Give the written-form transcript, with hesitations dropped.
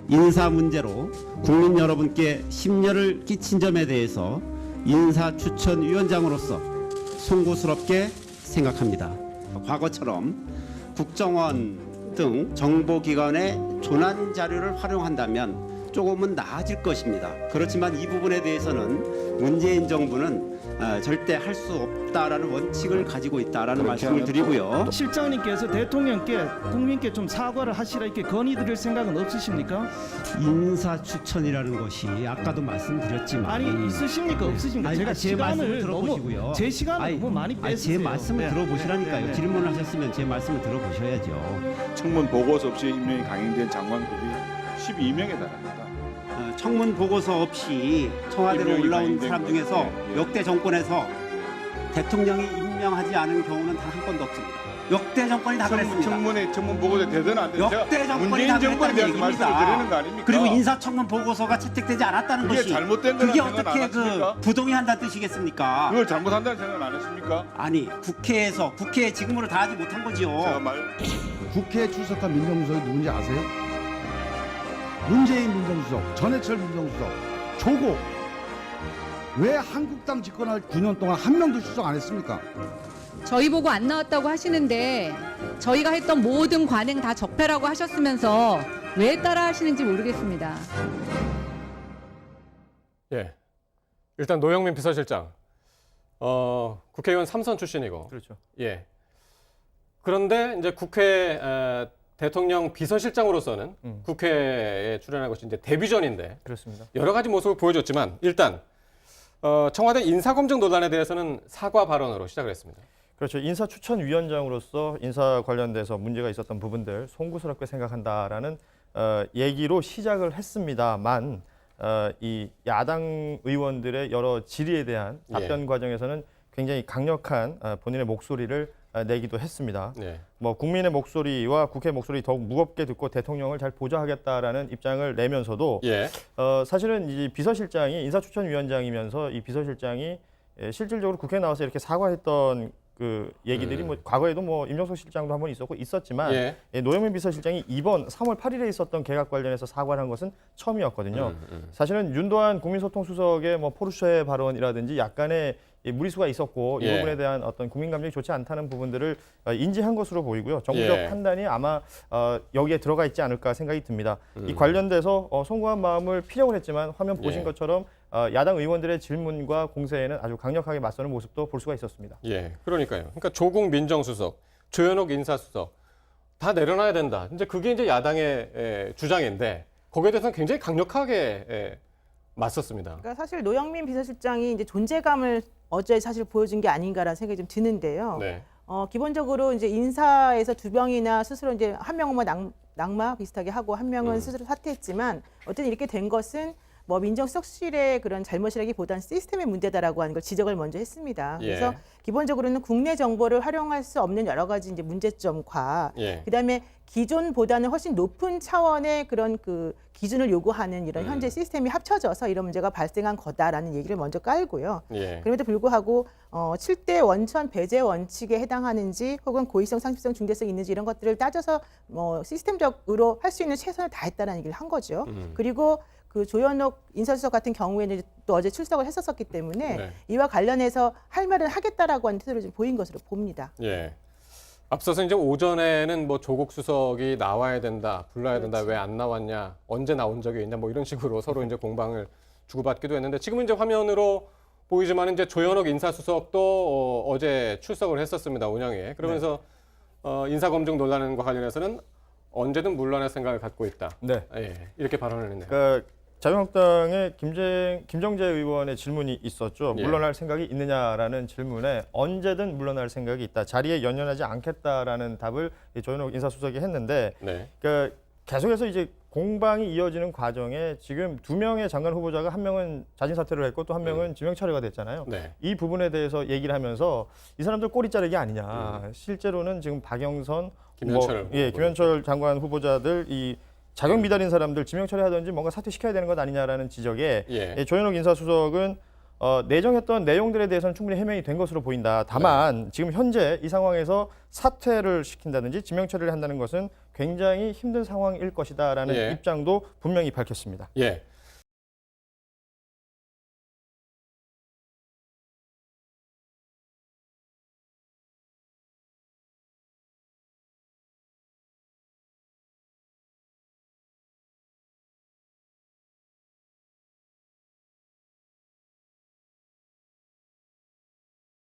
인사 문제로 국민 여러분께 심려를 끼친 점에 대해서 인사추천위원장으로서 송구스럽게 생각합니다. 과거처럼 국정원 등 정보기관의 조난 자료를 활용한다면 조금은 나아질 것입니다. 그렇지만 이 부분에 대해서는 문재인 정부는 절대 할 수 없다라는 원칙을 가지고 있다라는 말씀을 드리고요. 실장님께서 대통령께 국민께 좀 사과를 하시라 이렇게 건의드릴 생각은 없으십니까? 인사추천이라는 것이 아까도 말씀드렸지만 아니 있으십니까 없으십니까? 제가 제 말씀을 시간을 들어보시고요. 너무 제 시간을 너무 많이 뺐어요. 제 말씀을 네. 들어보시라니까요. 네, 네. 질문을 하셨으면 제 말씀을 들어보셔야죠. 청문 보고서 없이 임명이 강행된 장관급이 12명에 달합니다. 청문 보고서 없이 청와대로 임명이 올라온 강행된 사람 거죠. 중에서 예, 예. 역대 정권에서 대통령이 임명하지 않은 경우는 단 한 건도 없습니다. 역대 정권이 다 그랬습니다. 청문 보고서 되든 안 되든 역대 정권이 다 문재인 정권에 그랬다는 대해서 말씀을 드리는 거 얘기입니다. 아닙니까? 그리고 인사청문 보고서가 채택되지 않았다는 그게 것이 잘못된 거라는 그게 생각은 어떻게 안 하십니까? 부동의한다는 뜻이겠습니까? 그걸 잘못한다는 생각은 안 했습니까? 아니 국회에 직무를 다하지 못한 거지요. 제가 말 국회에 출석한 민정수석이 누군지 아세요? 문재인 민정수석, 전해철 민정수석, 조국. 왜 한국당 집권할 9년 동안 한 명도 출석 안 했습니까? 저희 보고 안 나왔다고 하시는데 저희가 했던 모든 관행 다 적폐라고 하셨으면서 왜 따라 하시는지 모르겠습니다. 예, 일단 노영민 비서실장, 국회의원 3선 출신이고, 그렇죠. 예. 그런데 이제 국회 대통령 비서실장으로서는 국회에 출연한 것이 이제 데뷔전인데 그렇습니다. 여러 가지 모습을 보여줬지만 일단 청와대 인사검증 논란에 대해서는 사과 발언으로 시작을 했습니다. 그렇죠. 인사추천위원장으로서 인사 관련돼서 문제가 있었던 부분들 송구스럽게 생각한다라는 얘기로 시작을 했습니다만 이 야당 의원들의 여러 질의에 대한 답변 과정에서는 굉장히 강력한 본인의 목소리를 내기도 했습니다. 네. 뭐 국민의 목소리와 국회 목소리 더욱 무겁게 듣고 대통령을 잘 보좌하겠다라는 입장을 내면서도 예. 사실은 이 비서실장이 인사추천위원장이면서 이 비서실장이 실질적으로 국회에 나와서 이렇게 사과했던 그 얘기들이 뭐 과거에도 뭐 임종석 실장도 한번 있었지만 예. 노영민 비서실장이 이번 3월 8일에 있었던 개각 관련해서 사과를 한 것은 처음이었거든요. 사실은 윤도한 국민소통수석의 뭐 포르쉐 발언이라든지 약간의 무리수가 있었고 이 예. 부분에 대한 어떤 국민 감정이 좋지 않다는 부분들을 인지한 것으로 보이고요. 정부적 예. 판단이 아마 여기에 들어가 있지 않을까 생각이 듭니다. 이 관련돼서 송구한 마음을 피력을 했지만 화면 보신 예. 것처럼 야당 의원들의 질문과 공세에는 아주 강력하게 맞서는 모습도 볼 수가 있었습니다. 예, 그러니까요. 그러니까 조국 민정수석, 조현옥 인사수석 다 내려놔야 된다. 이제 그게 이제 야당의 주장인데 거기에 대해서는 굉장히 강력하게 맞섰습니다. 그러니까 사실 노영민 비서실장이 이제 존재감을 어제 사실 보여준 게 아닌가라는 생각이 좀 드는데요. 네. 기본적으로 이제 인사에서 두 명이나 스스로 이제 한 명은 뭐 낙마 비슷하게 하고 한 명은 스스로 사퇴했지만 어쨌든 이렇게 된 것은 뭐 민정수석실의 그런 잘못이라기보다는 시스템의 문제다라고 하는 걸 지적을 먼저 했습니다. 그래서 예. 기본적으로는 국내 정보를 활용할 수 없는 여러 가지 이제 문제점과 예. 그다음에 기존보다는 훨씬 높은 차원의 그런 그 기준을 요구하는 이런 현재 시스템이 합쳐져서 이런 문제가 발생한 거다라는 얘기를 먼저 깔고요. 예. 그럼에도 불구하고 7대 원천 배제 원칙에 해당하는지 혹은 고의성, 상습성, 중대성이 있는지 이런 것들을 따져서 뭐 시스템적으로 할 수 있는 최선을 다했다는 얘기를 한 거죠. 그리고 그 조현옥 인사수석 같은 경우에는 또 어제 출석을 했었기 때문에 네. 이와 관련해서 할 말은 하겠다라고 하는 태도를 좀 보인 것으로 봅니다. 예. 앞서서 이제 오전에는 뭐 조국 수석이 나와야 된다, 불러야 된다, 왜 안 나왔냐, 언제 나온 적이 있냐, 뭐 이런 식으로 서로 이제 공방을 주고받기도 했는데 지금 이제 화면으로 보이지만 이제 조현옥 인사수석도 어제 출석을 했었습니다, 운영에. 그러면서 인사검증 논란과 관련해서는 언제든 물러날 생각을 갖고 있다. 네. 예, 이렇게 발언을 했네요. 그러니까 자유한국당의 김정재 의원의 질문이 있었죠. 예. 물러날 생각이 있느냐라는 질문에 언제든 물러날 생각이 있다. 자리에 연연하지 않겠다라는 답을 조현옥 인사수석이 했는데 네. 그러니까 계속해서 이제 공방이 이어지는 과정에 지금 두 명의 장관 후보자가 한 명은 자진 사퇴를 했고 또 한 명은 지명 철회가 됐잖아요. 네. 이 부분에 대해서 얘기를 하면서 이 사람들 꼬리 자르기 아니냐. 실제로는 지금 박영선, 김현철 김현철 장관 후보자들 이 자격 미달인 사람들 지명 처리하든지 뭔가 사퇴시켜야 되는 것 아니냐라는 지적에 예. 조현옥 인사수석은 내정했던 내용들에 대해서는 충분히 해명이 된 것으로 보인다. 다만 지금 현재 이 상황에서 사퇴를 시킨다든지 지명 처리를 한다는 것은 굉장히 힘든 상황일 것이다라는 예. 입장도 분명히 밝혔습니다. 예.